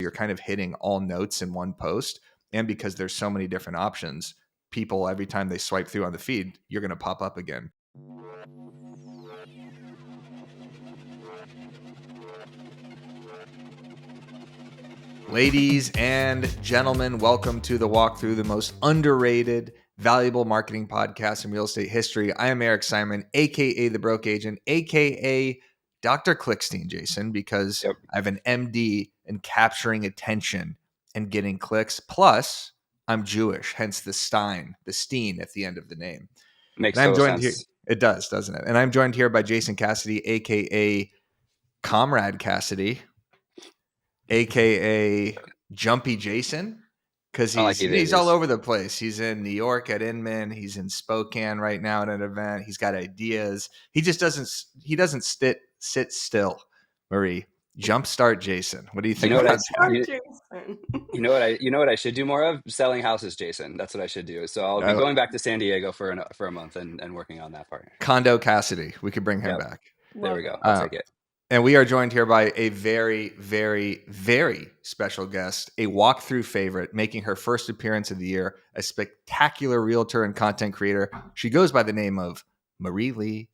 you're kind of hitting all notes in one post. And because there's so many different options, people, every time they swipe through on the feed, you're going to pop up again. Ladies and gentlemen, welcome to the Walkthrough, the most underrated, valuable marketing podcast in real estate history. I am 𝐿𝐸𝐸, aka the Broke Agent, aka Dr. Clickstein, Jason, because I have an MD in capturing attention and getting clicks. Plus, I'm Jewish, hence the Stein at the end of the name. Makes and I'm total joined sense. here. It does, doesn't it? And I'm joined here by Jason Cassidy, aka Comrade Cassidy, aka Jumpy Jason, because he's all over the place. He's in New York at Inman. He's in Spokane right now at an event. He's got ideas. He just doesn't sit still. Marie, jumpstart Jason. What do you think about that? You know what I should do more of? Selling houses, Jason. That's what I should do. So I'll be going back to San Diego for a month and working on that part. Condo Cassidy. We could bring him back. There we go. I'll take it. And we are joined here by a very, very, very special guest, a walkthrough favorite, making her first appearance of the year, a spectacular realtor and content creator. She goes by the name of Marie Lee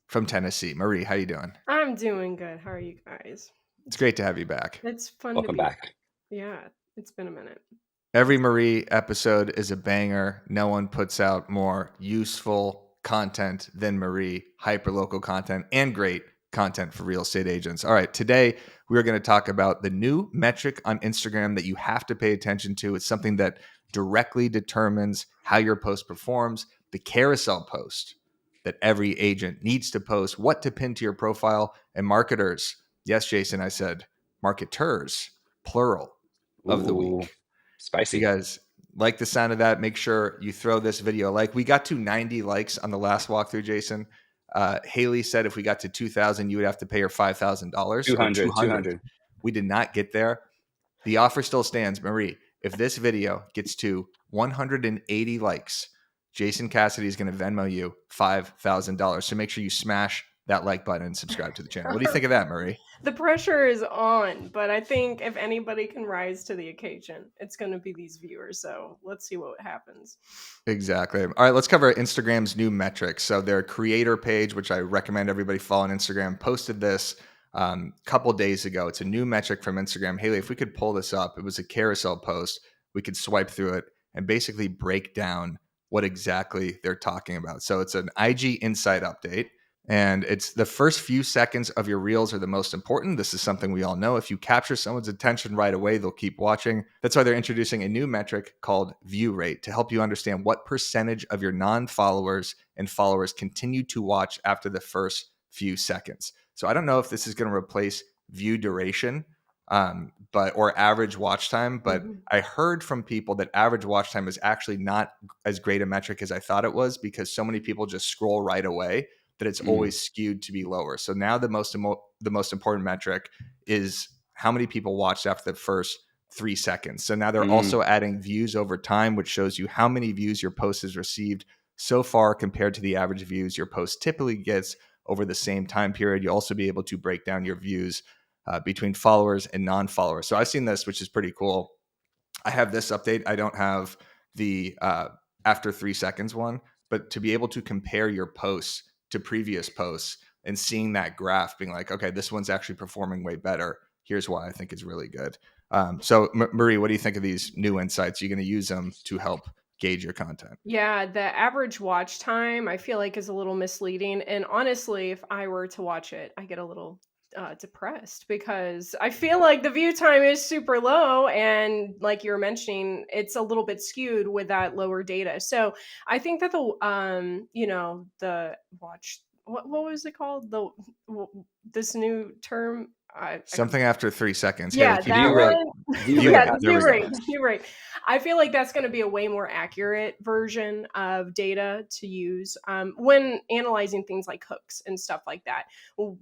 from Tennessee. Marie, how you doing? I'm doing good. How are you guys? It's great to have you back. It's fun Welcome to be back. Yeah, it's been a minute. Every Marie episode is a banger. No one puts out more useful content than Marie, hyperlocal content and great content for real estate agents. All right, today we are going to talk about the new metric on Instagram that you have to pay attention to. It's something that directly determines how your post performs, the carousel post that every agent needs to post, what to pin to your profile, and marketers. Yes, Jason, I said marketers, plural, of the week. Spicy. You guys like the sound of that? Make sure you throw this video a like. We got to 90 likes on the last walkthrough, Jason. Haley said if we got to 2,000, you would have to pay her $5,000. 200. We did not get there. The offer still stands, Marie. If this video gets to 180 likes, Jason Cassidy is going to Venmo you $5,000. So make sure you smash that like button and subscribe to the channel. What do you think of that, Marie? The pressure is on, but I think if anybody can rise to the occasion, it's going to be these viewers. So let's see what happens. Exactly. All right, let's cover Instagram's new metrics. So their creator page, which I recommend everybody follow on Instagram, posted this a couple days ago. It's a new metric from Instagram. Haley, if we could pull this up, it was a carousel post. We could swipe through it and basically break down what exactly they're talking about. So it's an IG Insight update. And it's the first few seconds of your reels are the most important. This is something we all know. If you capture someone's attention right away, they'll keep watching. That's why they're introducing a new metric called view rate to help you understand what percentage of your non-followers and followers continue to watch after the first few seconds. So I don't know if this is going to replace view duration, or average watch time. But I heard from people that average watch time is actually not as great a metric as I thought it was, because so many people just scroll right away that it's always skewed to be lower. So now the most important metric is how many people watched after the first 3 seconds. So now they're also adding views over time, which shows you how many views your post has received so far compared to the average views your post typically gets over the same time period. You'll also be able to break down your views between followers and non-followers. So I've seen this, which is pretty cool. I have this update. I don't have the after 3 seconds one, but to be able to compare your posts to previous posts and seeing that graph being like, okay, this one's actually performing way better. Here's why I think is really good. So Marie, what do you think of these new insights? Are you going to use them to help gauge your content? Yeah, the average watch time I feel like is a little misleading. And honestly, if I were to watch it, I get a little depressed because I feel like the view time is super low, and like you were mentioning, it's a little bit skewed with that lower data. So I think that the watch, what was it called, this new term, something after 3 seconds. Yeah, View rate. I feel like that's going to be a way more accurate version of data to use when analyzing things like hooks and stuff like that.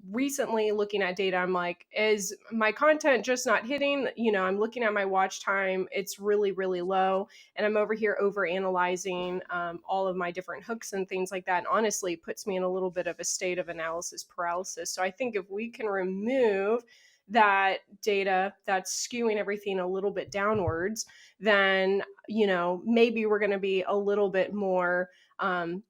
Recently, looking at data, I'm like, is my content just not hitting? I'm looking at my watch time. It's really, really low. And I'm over here over analyzing all of my different hooks and things like that. And honestly, it puts me in a little bit of a state of analysis paralysis. So I think if we can remove that data that's skewing everything a little bit downwards, then, maybe we're going to be a little bit more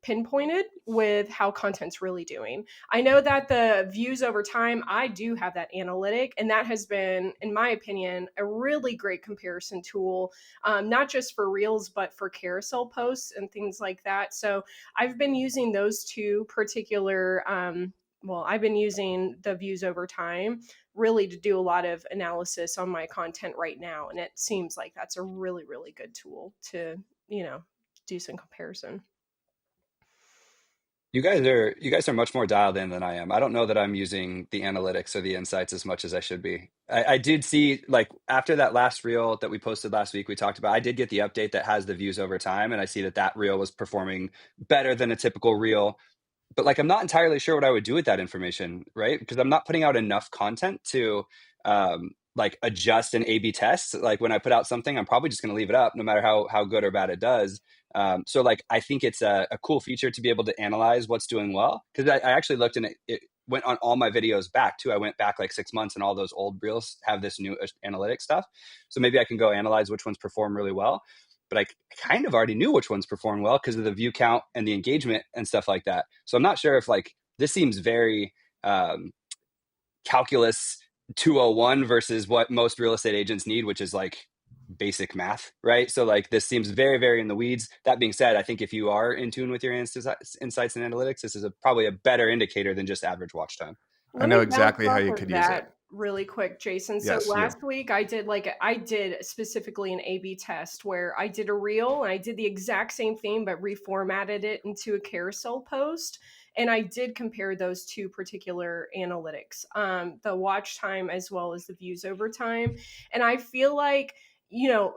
pinpointed with how content's really doing. I know that the views over time, I do have that analytic, and that has been, in my opinion, a really great comparison tool, not just for Reels, but for carousel posts and things like that. So I've been using those two particular. I've been using the views over time really to do a lot of analysis on my content right now. And it seems like that's a really, really good tool to, do some comparison. You guys are much more dialed in than I am. I don't know that I'm using the analytics or the insights as much as I should be. I did see, like, after that last reel that we posted last week, we talked about, I did get the update that has the views over time, and I see that reel was performing better than a typical reel. But, like, I'm not entirely sure what I would do with that information, right? Because I'm not putting out enough content to like adjust an A/B test. Like, when I put out something, I'm probably just going to leave it up, no matter how good or bad it does. So, like, I think it's a cool feature to be able to analyze what's doing well. Because I actually looked, and it went on all my videos back too. I went back like 6 months, and all those old reels have this new analytics stuff. So maybe I can go analyze which ones perform really well. But I kind of already knew which ones perform well because of the view count and the engagement and stuff like that. So I'm not sure if, like, this seems very calculus 201 versus what most real estate agents need, which is like basic math, right? So, like, this seems very, very in the weeds. That being said, I think if you are in tune with your insights and analytics, this is probably a better indicator than just average watch time. I know exactly how you could use it. Really quick, Jason. So Yes, last week I did specifically an A/B test where I did a reel and I did the exact same thing but reformatted it into a carousel post. And I did compare those two particular analytics, the watch time as well as the views over time. And I feel like,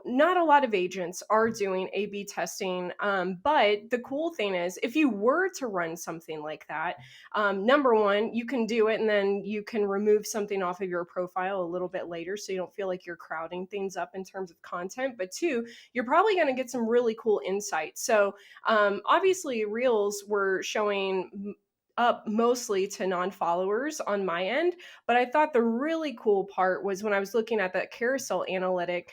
not a lot of agents are doing A/B testing. But the cool thing is, if you were to run something like that, number one, you can do it and then you can remove something off of your profile a little bit later so you don't feel like you're crowding things up in terms of content. But two, you're probably going to get some really cool insights. So obviously, Reels were showing up mostly to non-followers on my end, but I thought the really cool part was when I was looking at that carousel analytic,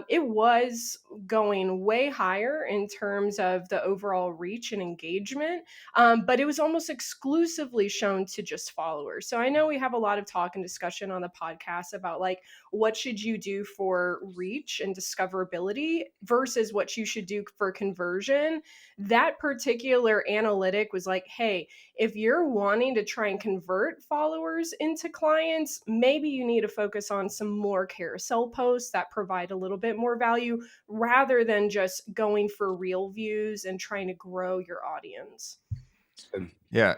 it was going way higher in terms of the overall reach and engagement, but it was almost exclusively shown to just followers. So I know we have a lot of talk and discussion on the podcast about, like, what should you do for reach and discoverability versus what you should do for conversion. That particular analytic was like, hey, if you're wanting to try and convert followers into clients, maybe you need to focus on some more carousel posts that provide a little bit more value rather than just going for real views and trying to grow your audience. Yeah.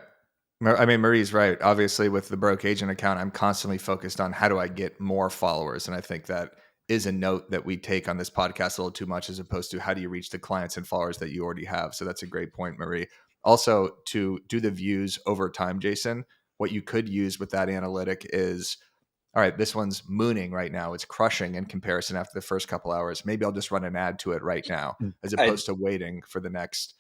I mean, Marie's right. Obviously, with the broke agent account, I'm constantly focused on how do I get more followers. And I think that is a note that we take on this podcast a little too much, as opposed to how do you reach the clients and followers that you already have. So that's a great point, Marie. Also, to do the views over time, Jason, what you could use with that analytic is, all right, this one's mooning right now. It's crushing in comparison after the first couple hours. Maybe I'll just run an ad to it right now, as opposed to waiting for the next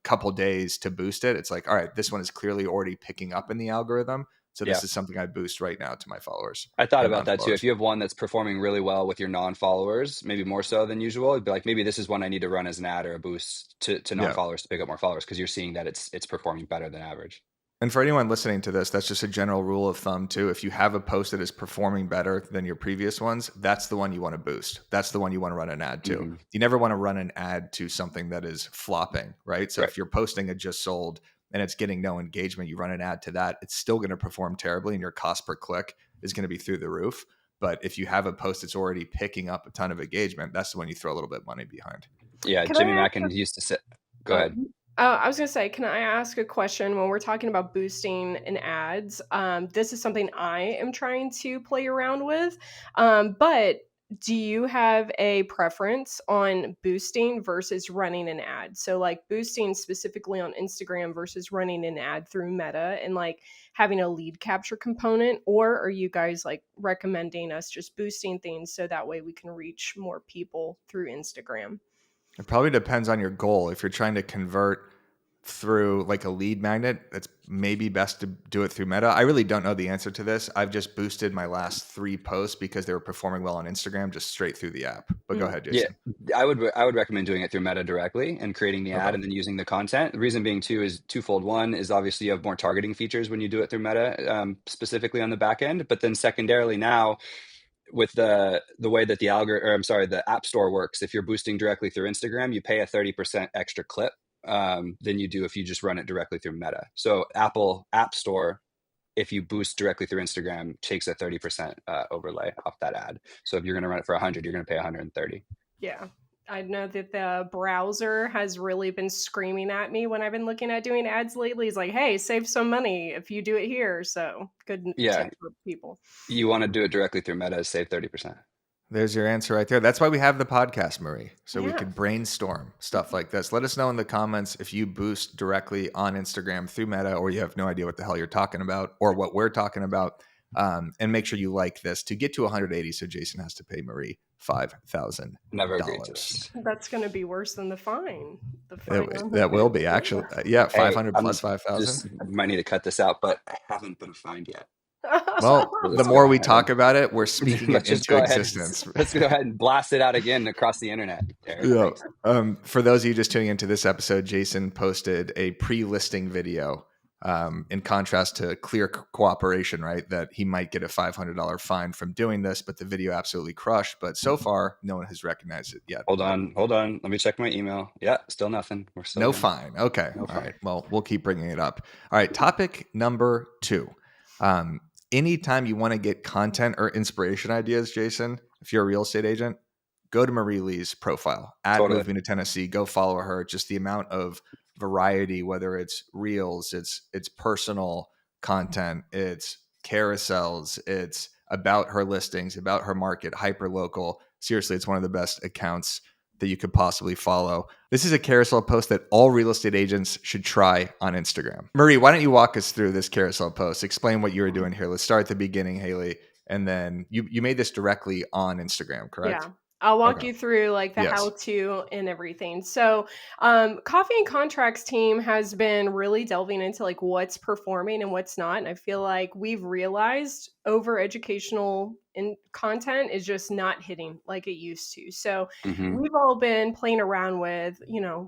couple days to boost it. It's like, all right, this one is clearly already picking up in the algorithm. So this is something I boost right now to my followers. I thought about that too. If you have one that's performing really well with your non-followers, maybe more so than usual, it'd be like, maybe this is one I need to run as an ad or a boost to non-followers to pick up more followers, because you're seeing that it's performing better than average. And for anyone listening to this, that's just a general rule of thumb too. If you have a post that is performing better than your previous ones, that's the one you want to boost. That's the one you want to run an ad to. Mm-hmm. You never want to run an ad to something that is flopping, right? So if you're posting a just sold and it's getting no engagement, you run an ad to that, it's still going to perform terribly and your cost per click is going to be through the roof. But if you have a post that's already picking up a ton of engagement, that's the one you throw a little bit of money behind. Yeah, Jimmy Mackin used to say, go ahead. I was going to say, can I ask a question when we're talking about boosting in ads? This is something I am trying to play around with. But do you have a preference on boosting versus running an ad? So, like, boosting specifically on Instagram versus running an ad through Meta and, like, having a lead capture component? Or are you guys, like, recommending us just boosting things so that way we can reach more people through Instagram? It probably depends on your goal. If you're trying to convert through like a lead magnet, it's maybe best to do it through Meta. I really don't know the answer to this. I've just boosted my last 3 posts because they were performing well on Instagram, just straight through the app. But go ahead, Yeah, Jason. I would recommend doing it through Meta directly and creating the ad Okay. and then using the content. The reason being too is twofold. One is obviously you have more targeting features when you do it through Meta, specifically on the back end. But then secondarily now with the way that the the App Store works, if you're boosting directly through Instagram, you pay a 30% extra clip than you do if you just run it directly through Meta. So Apple App Store, if you boost directly through Instagram, takes a 30% overlay off that ad. So if you're going to run it for 100, you're going to pay 130. Yeah. I know that the browser has really been screaming at me when I've been looking at doing ads lately. It's like, hey, save some money if you do it here. So good Yeah, tip for people. you want to do it directly through Meta, save 30%. There's your answer right there. That's why we have the podcast, Marie. So we Yeah. could brainstorm stuff like this. Let us know in the comments if you boost directly on Instagram through Meta, or you have no idea what the hell you're talking about or what we're talking about. And make sure you like this to get to 180. So Jason has to pay Marie $5,000. Never agreed to this. That's going to be worse than the fine. The fine That will be actually, yeah, 500 Hey, plus 5,000. might need to cut this out, but I haven't been fined yet. Well, So the let's more go we ahead talk and- about it, we're speaking let's it just into go ahead. existence. Let's go ahead and blast it out again across the internet, Derek. Yeah. For those of you just tuning into this episode, Jason posted a pre-listing video. In contrast to clear cooperation, right? That he might get a $500 fine from doing this, but the video absolutely crushed. But so far, no one has recognized it yet. Hold on. Let me check my email. Yeah, still nothing. We're still No good. fine. Okay. No All fine. right. Well, we'll keep bringing it up. All right. Topic number 2. Anytime you want to get content or inspiration ideas, Jason, if you're a real estate agent, go to Marie Lee's profile at Totally. Moving to Tennessee. Go follow her. Just the amount of variety, whether it's reels, it's personal content, it's carousels, it's about her listings, about her market, hyper local. Seriously, it's one of the best accounts that you could possibly follow. This is a carousel post that all real estate agents should try on Instagram. Marie, why don't you walk us through this carousel post? Explain what you were doing here. Let's start at the beginning, Haley. And then you made this directly on Instagram, correct? Yeah. I'll walk Okay. you through like the Yes. how-to and everything. So, Coffee and Contracts team has been really delving into like what's performing and what's not. And I feel like we've realized over educational content is just not hitting like it used to. So Mhm. we've all been playing around with,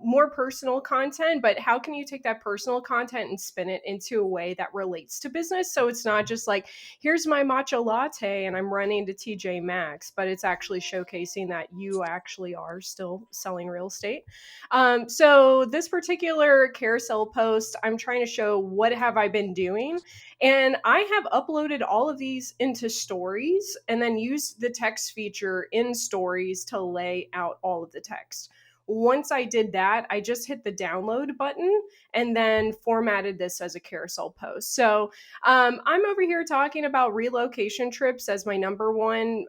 more personal content, but how can you take that personal content and spin it into a way that relates to business? So it's not just like, here's my matcha latte and I'm running to TJ Maxx, but it's actually showcasing that you actually are still selling real estate. So this particular carousel post, I'm trying to show what have I been doing. And I have uploaded all of these into stories and then used the text feature in stories to lay out all of the text. Once I did that, I just hit the download button and then formatted this as a carousel post. So I'm over here talking about relocation trips as my number one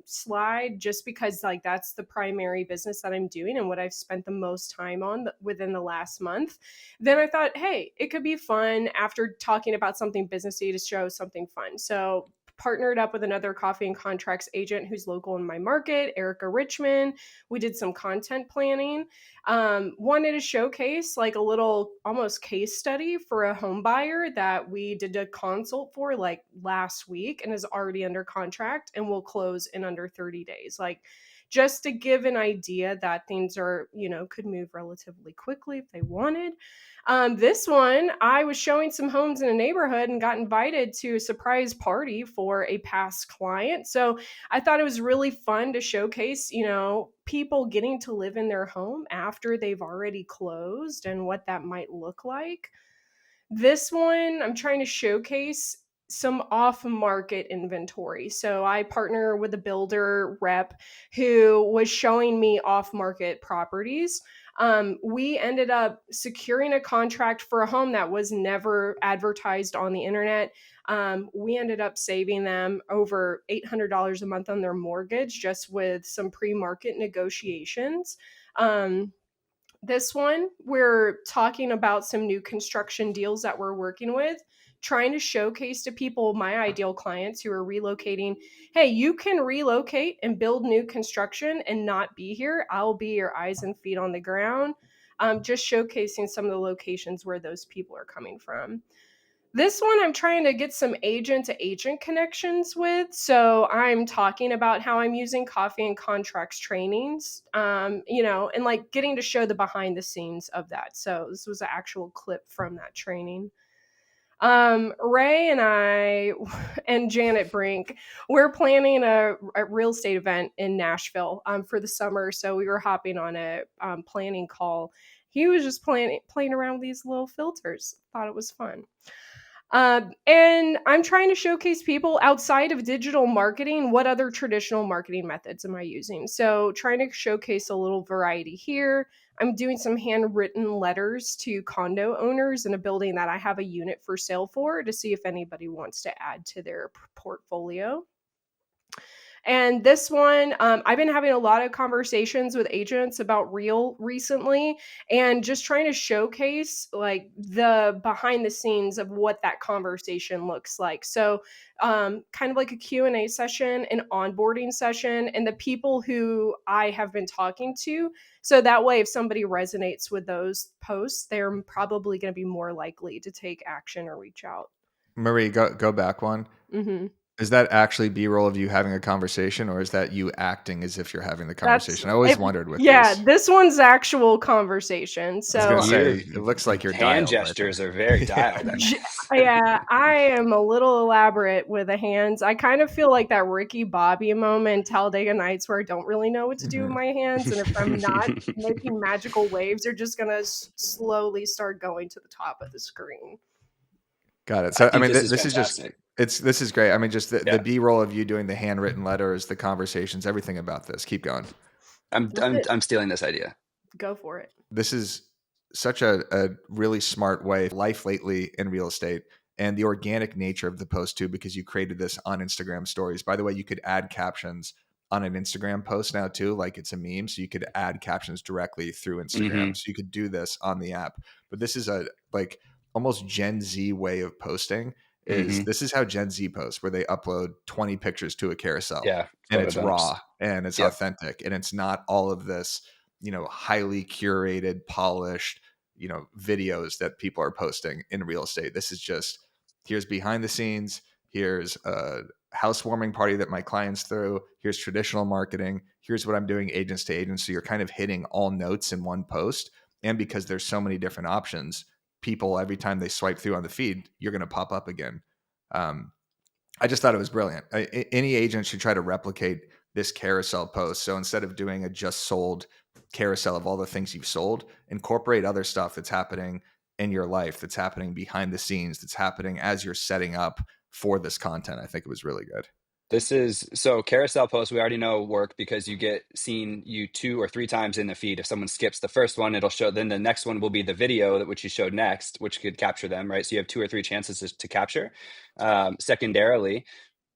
slide, just because like that's the primary business that I'm doing and what I've spent the most time on within the last month. Then I thought, hey, it could be fun after talking about something businessy to show something fun. So partnered up with another coffee and contracts agent who's local in my market, Erica Richmond. We did some content planning. Wanted to showcase like a little almost case study for a home buyer that we did a consult for like last week and is already under contract and will close in under 30 days. Like just to give an idea that things are, could move relatively quickly if they wanted. This one, I was showing some homes in a neighborhood and got invited to a surprise party for a past client. So I thought it was really fun to showcase, people getting to live in their home after they've already closed and what that might look like. This one, I'm trying to showcase some off-market inventory. So I partner with a builder rep who was showing me off-market properties. We ended up securing a contract for a home that was never advertised on the internet. We ended up saving them over $800 a month on their mortgage just with some pre-market negotiations. This one, we're talking about some new construction deals that we're working with, trying to showcase to people, my ideal clients who are relocating, hey, you can relocate and build new construction and not be here. I'll be your eyes and feet on the ground. just showcasing some of the locations where those people are coming from. This one I'm trying to get some agent to agent connections with. So I'm talking about how I'm using coffee and contracts trainings, and like getting to show the behind the scenes of that. So this was an actual clip from that training. Ray and I and Janet Brink, we're planning a real estate event in Nashville for the summer. So we were hopping on a planning call. He was just playing around with these little filters. Thought it was fun. And I'm trying to showcase people outside of digital marketing. What other traditional marketing methods am I using? So, trying to showcase a little variety here. I'm doing some handwritten letters to condo owners in a building that I have a unit for sale for to see if anybody wants to add to their portfolio. And this one, I've been having a lot of conversations with agents about Reel recently and just trying to showcase like the behind the scenes of what that conversation looks like. So kind of like a Q&A session, an onboarding session, and the people who I have been talking to. So that way, if somebody resonates with those posts, they're probably going to be more likely to take action or reach out. Marie, go back one. Mm-hmm. Is that actually B-roll of you having a conversation, or is that you acting as if you're having the conversation? I always wondered with yeah, these. this one's actual conversation. I was So gonna Your say, it looks like you're hand dialed right gestures there. are very dialed. I mean. yeah, I am a little elaborate with the hands. I kind of feel like that Ricky Bobby moment, Talladega Nights, where I don't really know what to do with my hands, and if I'm not making magical waves, they're just gonna slowly start going to the top of the screen. Got it. I So, I think mean, this is this is just fantastic. this is great. I mean, just the Yeah. B-roll of you doing the handwritten letters, the conversations, everything about this. Keep going. I'm stealing this idea. Go for it. This is such a really smart way. Life lately in real estate and the organic nature of the post too, because you created this on Instagram stories. By the way, you could add captions on an Instagram post now too, like it's a meme. So you could add captions directly through Instagram. Mm-hmm. So you could do this on the app. But this is a like almost Gen Z way of posting. Mm-hmm. This is how Gen Z posts, where they upload 20 pictures to a carousel. Yeah. And Photo it's dumps. raw and it's Yep. authentic and it's not all of this, highly curated, polished, videos that people are posting in real estate. This is just, here's behind the scenes. Here's a housewarming party that my clients threw. Here's traditional marketing. Here's what I'm doing agents to agents. So you're kind of hitting all notes in one post. And because there's so many different options, people, every time they swipe through on the feed, you're going to pop up again. I just thought it was brilliant. Any agent should try to replicate this carousel post. So instead of doing a just sold carousel of all the things you've sold, incorporate other stuff that's happening in your life, that's happening behind the scenes, that's happening as you're setting up for this content. I think it was really good. This is so carousel posts we already know work because you get seen you 2 or 3 times in the feed. If someone skips the first one, it'll show, then the next one will be the video that which you showed next, which could capture them, right? So you have 2 or 3 chances to capture. Secondarily,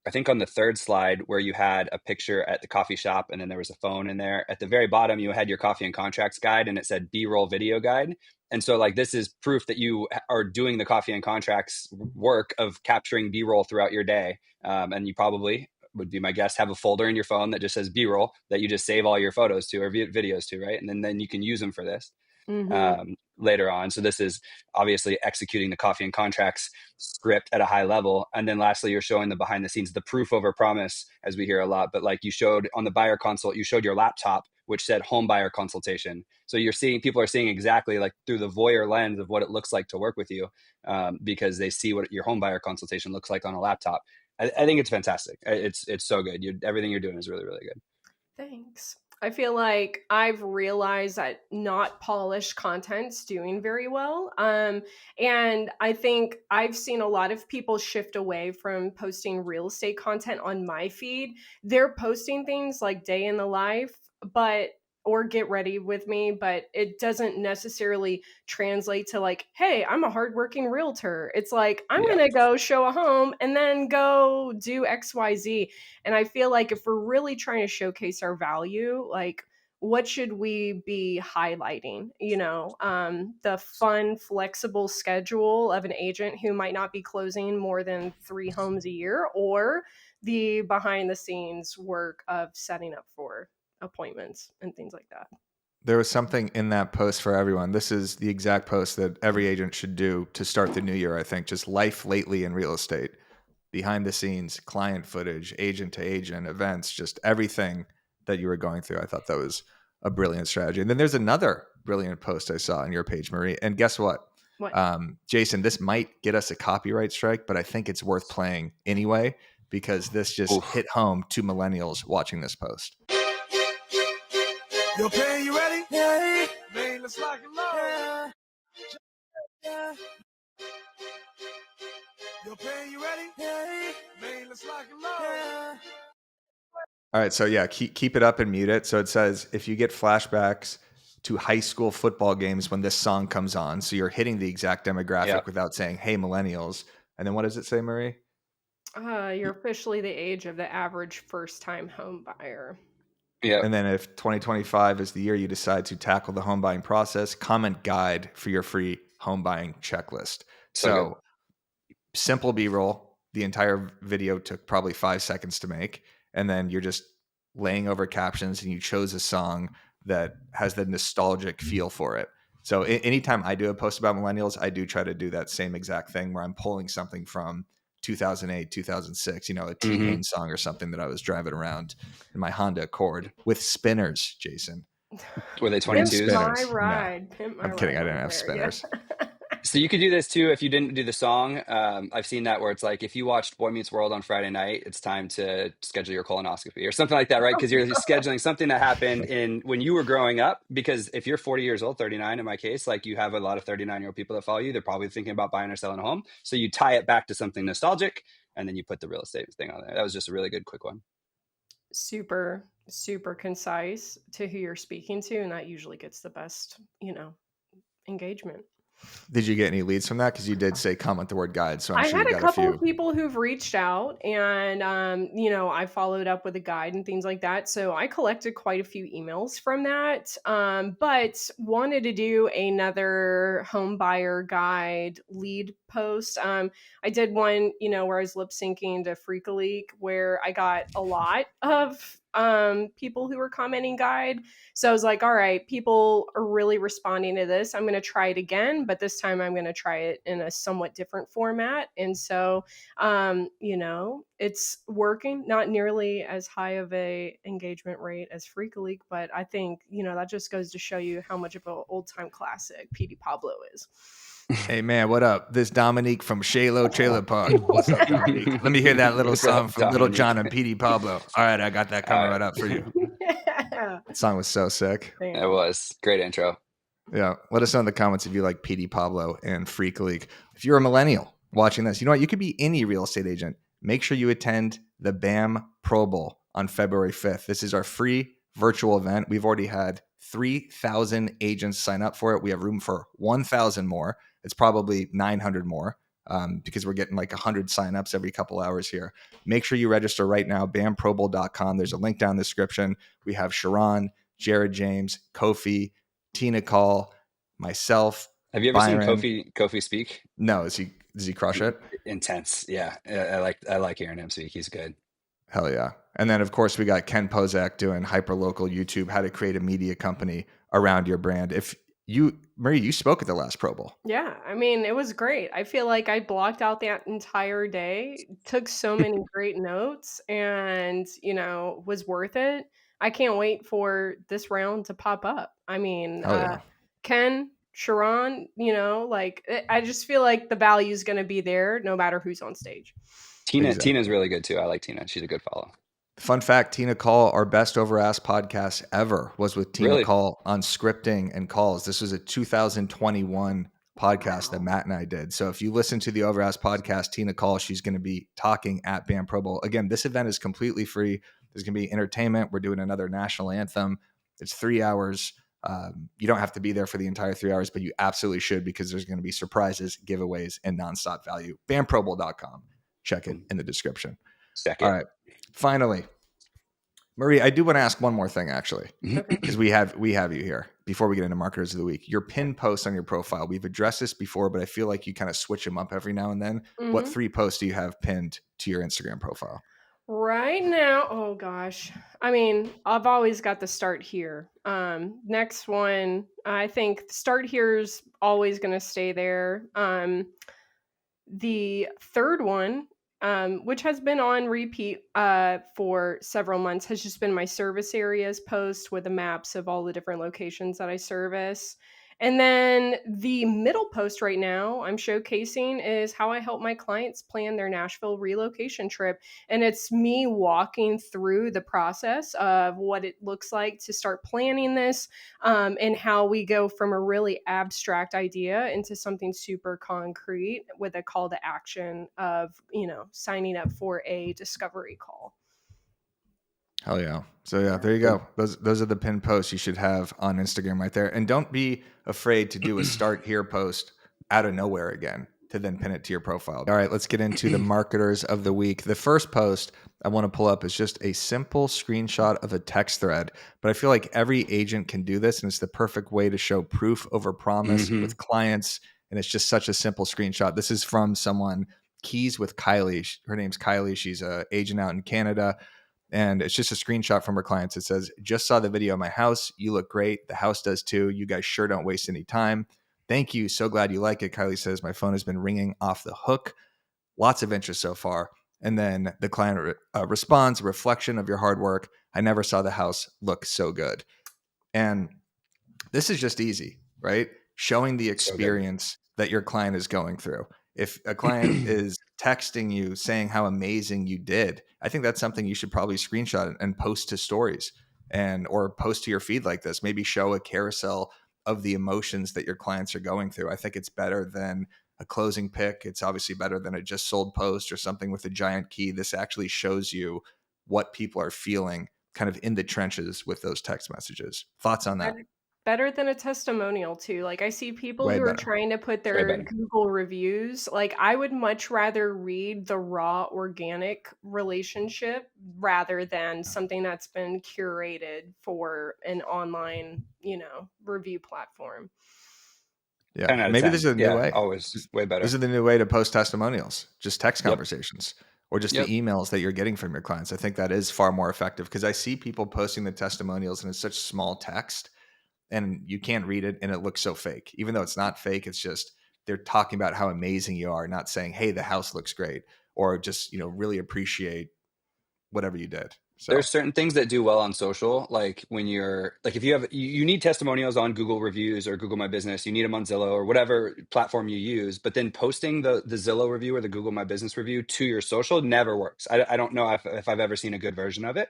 I think on the third slide where you had a picture at the coffee shop and then there was a phone in there, at the very bottom, you had your coffee and contracts guide and it said B-roll video guide. And so like, this is proof that you are doing the coffee and contracts work of capturing B-roll throughout your day. And you probably, would be my guess, have a folder in your phone that just says B-roll that you just save all your photos to or videos to, right? And then you can use them for this. Later on. So this is obviously executing the coffee and contracts script at a high level. And then lastly, you're showing the behind the scenes, the proof over promise, as we hear a lot. But like you showed on the buyer consult, you showed your laptop, which said home buyer consultation. So you're seeing, people are seeing exactly like through the voyeur lens of what it looks like to work with you, because they see what your home buyer consultation looks like on a laptop. I think it's fantastic. It's so good. Everything you're doing is really, really good. Thanks. I feel like I've realized that not polished content's doing very well. And I think I've seen a lot of people shift away from posting real estate content on my feed. They're posting things like day in the life, or get ready with me, but it doesn't necessarily translate to like, hey, I'm a hardworking realtor. It's like, I'm going to go show a home and then go do XYZ. And I feel like if we're really trying to showcase our value, like what should we be highlighting? The fun, flexible schedule of an agent who might not be closing more than 3 homes a year, or the behind the scenes work of setting up for appointments and things like that. There was something in that post for everyone. This is the exact post that every agent should do to start the new year, I think. Just life lately in real estate, behind the scenes, client footage, agent to agent, events, just everything that you were going through. I thought that was a brilliant strategy. And then there's another brilliant post I saw on your page, Marie. And guess what? What? Jason, this might get us a copyright strike, but I think it's worth playing anyway because this just hit home to millennials watching this post. Yo, Pen, you ready? Yeah. Man, let's lock it low. Yeah. Yo, Pen, you ready? Yeah. Man, let's lock it low. Yeah. All right, so yeah, keep it up and mute it. So it says if you get flashbacks to high school football games when this song comes on, so you're hitting the exact demographic without saying, "Hey, millennials." And then what does it say, Marie? You're officially the age of the average first-time home buyer. Yeah. And then if 2025 is the year you decide to tackle the home buying process, comment guide for your free home buying checklist. So simple B-roll. The entire video took probably 5 seconds to make. And then you're just laying over captions and you chose a song that has the nostalgic feel for it. So anytime I do a post about millennials, I do try to do that same exact thing where I'm pulling something from 2008, 2006, a T-Pain song or something that I was driving around in my Honda Accord with spinners, Jason. Were they 22s? My ride. No, I'm kidding. I didn't have spinners. Yeah. So you could do this too if you didn't do the song. I've seen that where it's like if you watched Boy Meets World on Friday night, it's time to schedule your colonoscopy or something like that, right? Because you're scheduling something that happened when you were growing up. Because if you're 40 years old, 39 in my case, like you have a lot of 39-year-old people that follow you, they're probably thinking about buying or selling a home. So you tie it back to something nostalgic, and then you put the real estate thing on there. That was just a really good quick one. Super, super concise to who you're speaking to, and that usually gets the best, engagement. Did you get any leads from that? Because you did say comment the word guide, so I'm I sure had you a got couple a of few. people who've reached out, and I followed up with a guide and things like that. So I collected quite a few emails from that, but wanted to do another home buyer guide lead post. I did one, where I was lip syncing to Freak a Leak, where I got a lot of people who were commenting guide. So I was like, all right, people are really responding to this. I'm going to try it again, but this time I'm going to try it in a somewhat different format. And so, it's working, not nearly as high of a engagement rate as Freak a Leak, but I think, that just goes to show you how much of an old time classic PD Pablo is. Hey man, what up? This Dominique from Shalo Trailer Park. What's up, Dominique? Let me hear that little song from Little John and PD Pablo. All right, I got that coming right up for you. Yeah. That song was so sick. It was great intro. Yeah, let us know in the comments if you like PD Pablo and Freak League. If you're a millennial watching this, you know what? You could be any real estate agent. Make sure you attend the BAM Pro Bowl on February 5th. This is our free virtual event. We've already had 3,000 agents sign up for it. We have room for 1,000 more. It's probably 900 more because we're getting like 100 signups every couple hours here. Make sure you register right now, bamprobowl.com. There's a link down in the description. We have Sharon, Jared James, Kofi, Tina Call, myself. Have you ever Byron. seen Kofi speak? No, does he crush it? Intense. Yeah. I like hearing him speak. He's good. Hell yeah. And then of course we got Ken Pozak doing hyperlocal YouTube, how to create a media company around your brand. Marie, you spoke at the last Pro Bowl. Yeah, I mean, it was great. I feel like I blocked out that entire day, took so many great notes, and, was worth it. I can't wait for this round to pop up. I mean, Ken, Sharon, I just feel like the value is going to be there no matter who's on stage. Tina's really good too. I like Tina. She's a good follow. Fun fact, Tina Call, our best over ask podcast ever was with Tina Call on scripting and calls. This was a 2021 podcast that Matt and I did. So if you listen to the Over Ask podcast, Tina Call, she's going to be talking at BAM Pro Bowl. Again, this event is completely free. There's going to be entertainment. We're doing another national anthem. It's 3 hours. You don't have to be there for the entire 3 hours, but you absolutely should because there's going to be surprises, giveaways, and nonstop value. BAMProBowl.com. Check it in the description. Second. All right. Finally, Marie, I do want to ask one more thing, actually, because we have you here before we get into Marketers of the Week. Your pin posts on your profile, we've addressed this before, but I feel like you kind of switch them up every now and then. What 3 posts do you have pinned to your Instagram profile? Right now, oh gosh. I mean, I've always got the start here. Next one, I think start here's always going to stay there. The third one, which has been on repeat for several months, has just been my service areas post with the maps of all the different locations that I service. And then the middle post right now I'm showcasing is how I help my clients plan their Nashville relocation trip. And it's me walking through the process of what it looks like to start planning this, and how we go from a really abstract idea into something super concrete with a call to action of, signing up for a discovery call. Hell yeah. So yeah, there you go. Those are the pinned posts you should have on Instagram right there. And don't be afraid to do a start here post out of nowhere again to then pin it to your profile. All right, let's get into the marketers of the week. The first post I want to pull up is just a simple screenshot of a text thread, but I feel like every agent can do this, and it's the perfect way to show proof over promise with clients. And it's just such a simple screenshot. This is from someone, Keys with Kylie. Her name's Kylie. She's an agent out in Canada. And it's just a screenshot from her clients. It says, just saw the video of my house. You look great. The house does too. You guys sure don't waste any time. Thank you. So glad you like it. Kylie says, my phone has been ringing off the hook. Lots of interest so far. And then the client responds, reflection of your hard work. I never saw the house look so good. And this is just easy, right? Showing the experience that your client is going through. If a client is texting you saying how amazing you did, I think that's something you should probably screenshot and post to stories or post to your feed like this. Maybe show a carousel of the emotions that your clients are going through. I think it's better than a closing pick. It's obviously better than a just sold post or something with a giant key. This actually shows you what people are feeling kind of in the trenches with those text messages. Thoughts on that? Better than a testimonial too. Like, I see people Way who are better. trying to put their Google reviews. Like, I would much rather read the raw organic relationship rather than something that's been curated for an online, review platform. 10 out Yeah, of maybe 10. this is a new way. Always way better. This is the new way to post testimonials, just text conversations or just the emails that you're getting from your clients. I think that is far more effective because I see people posting the testimonials and it's such small text and you can't read it and it looks so fake. Even though it's not fake, it's just they're talking about how amazing you are, not saying, hey, the house looks great, or just, really appreciate whatever you did. So There's certain things that do well on social, like when you're like, if you need testimonials on Google reviews or Google My Business, you need them on Zillow or whatever platform you use, but then posting the Zillow review or the Google My Business review to your social never works. I don't know if I've ever seen a good version of it.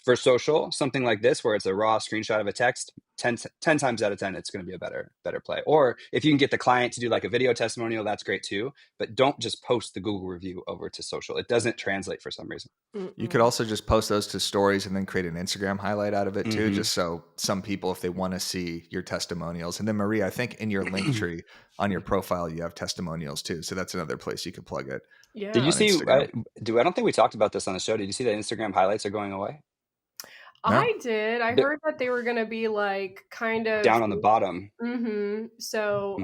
For social, something like this, where it's a raw screenshot of a text, 10 times out of 10, it's going to be a better play. Or if you can get the client to do like a video testimonial, that's great too. But don't just post the Google review over to social. It doesn't translate for some reason. You could also just post those to stories and then create an Instagram highlight out of it too, just so some people, if they want to see your testimonials. And then Maria, I think in your link tree on your profile, you have testimonials too. So that's another place you could plug it. Yeah. Did you see, I don't think we talked about this on the show. Did you see that Instagram highlights are going away? No? I did. I heard that they were going to be like kind of down on the bottom. So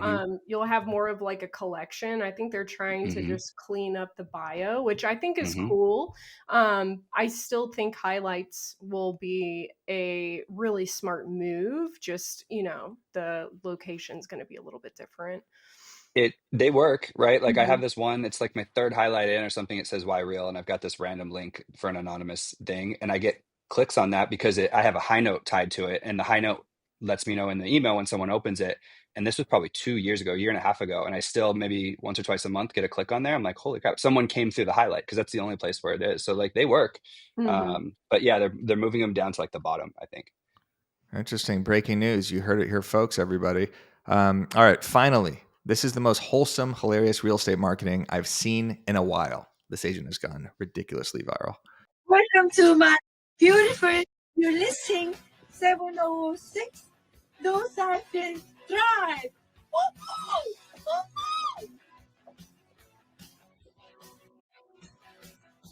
you'll have more of like a collection. I think they're trying to just clean up the bio, which I think is cool. I still think highlights will be a really smart move. Just, the location's going to be a little bit different. They work, right? Like I have this one, it's like my third highlight in or something. It says why real, and I've got this random link for an anonymous thing, and I get clicks on that because I have a high note tied to it, and the high note lets me know in the email when someone opens it. And this was probably 2 years ago, a year and a half ago, and I still maybe once or twice a month get a click on there. I'm like, holy crap, someone came through the highlight, because that's the only place where it is. So like they work. But yeah, they're moving them down to like the bottom, I think. Interesting. Breaking news. You heard it here, folks, everybody. All right. Finally, this is the most wholesome, hilarious real estate marketing I've seen in a while. This agent has gone ridiculously viral. Welcome to my beautiful, you're listening 706. Those have been drive.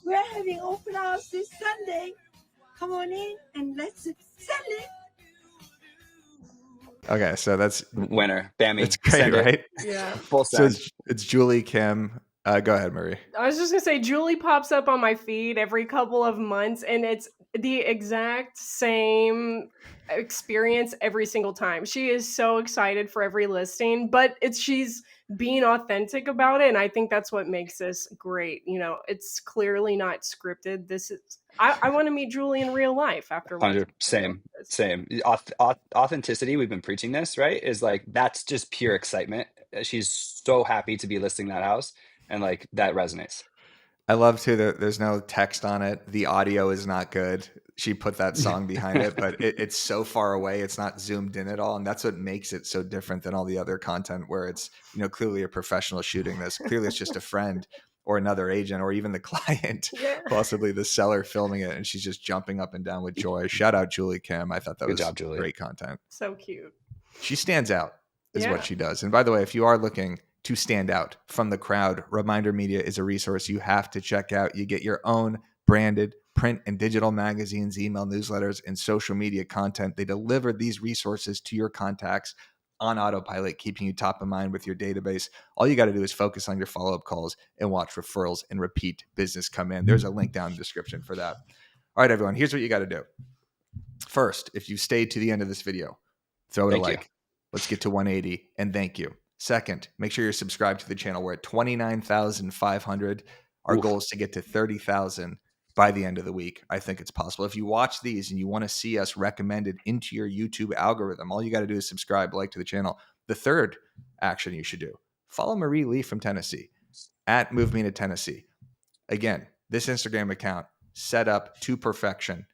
We're having open house this Sunday. Come on in and let's sell it. Okay, so that's winner. Bammy. It's great, right? Yeah. Full send. So it's Julie Kim. Go ahead, Marie. I was just gonna say, Julie pops up on my feed every couple of months, and it's the exact same experience every single time. She is so excited for every listing, but she's being authentic about it, and I think that's what makes this great. You know, it's clearly not scripted. This is I want to meet Julie in real life after watching 100 same. Authenticity, we've been preaching this, right? Is like, that's just pure excitement. She's so happy to be listing that house, and like that resonates. I love too that there's no text on it. The audio is not good. She put that song behind it, but it's so far away. It's not zoomed in at all. And that's what makes it so different than all the other content where it's, you know, clearly a professional shooting this. Clearly it's just a friend or another agent or even the client, possibly the seller filming it. And she's just jumping up and down with joy. Shout out Julie Kim. I thought that was great content. So cute. She stands out is what she does. And by the way, if you are looking to stand out from the crowd, Reminder Media is a resource you have to check out. You get your own branded print and digital magazines, email newsletters, and social media content. They deliver these resources to your contacts on autopilot, keeping you top of mind with your database. All you got to do is focus on your follow-up calls and watch referrals and repeat business come in. There's a link down in the description for that. All right, everyone, here's what you got to do. First, if you stayed to the end of this video, throw it a like. Let's get to 180, and thank you. Second, make sure you're subscribed to the channel. We're at 29,500. Our goal is to get to 30,000 by the end of the week. I think it's possible. If you watch these and you want to see us recommended into your YouTube algorithm, all you got to do is subscribe, like to the channel. The third action you should do, follow Marie Lee from Tennessee at Move Me to Tennessee. Again, this Instagram account set up to perfection.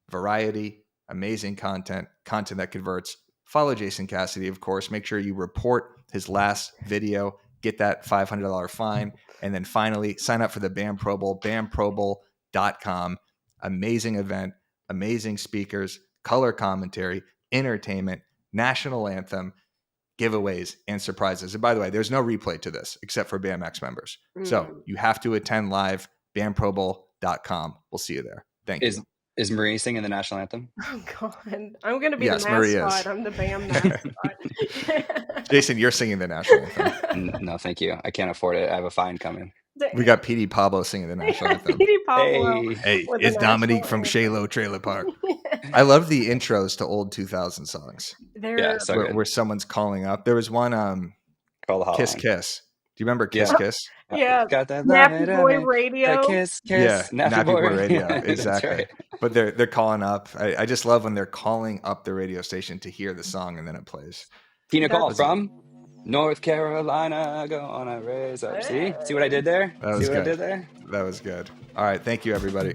Variety, amazing content that converts. Follow Jason Cassidy, of course. Make sure you report his last video, get that $500 fine. And then finally, sign up for the BAM Pro Bowl, bamprobowl.com. Amazing event, amazing speakers, color commentary, entertainment, national anthem, giveaways, and surprises. And by the way, there's no replay to this except for BAMX members. So you have to attend live, bamprobowl.com. We'll see you there. Thank you. Is Marie singing the national anthem? Oh, God. I'm going to be the mascot. I'm the BAM mascot. Jason, you're singing the national anthem. No, thank you. I can't afford it. I have a fine coming. We got PD Pablo singing the national anthem. PD Pablo. Hey, it's Dominique from Shaylo Trailer Park. I love the intros to old 2000 songs. Where someone's calling up. There was one, Kiss Kiss. Do you remember Kiss Kiss? Yeah. Got that Nappy Boy Radio. Kiss. Yeah, Nappy Boy Radio. Yeah, exactly. Right. But they're calling up. I just love when they're calling up the radio station to hear the song and then it plays. Tina Call from North Carolina, gonna raise up. See what I did there? That was See what good. I did there? That was good. All right. Thank you, everybody.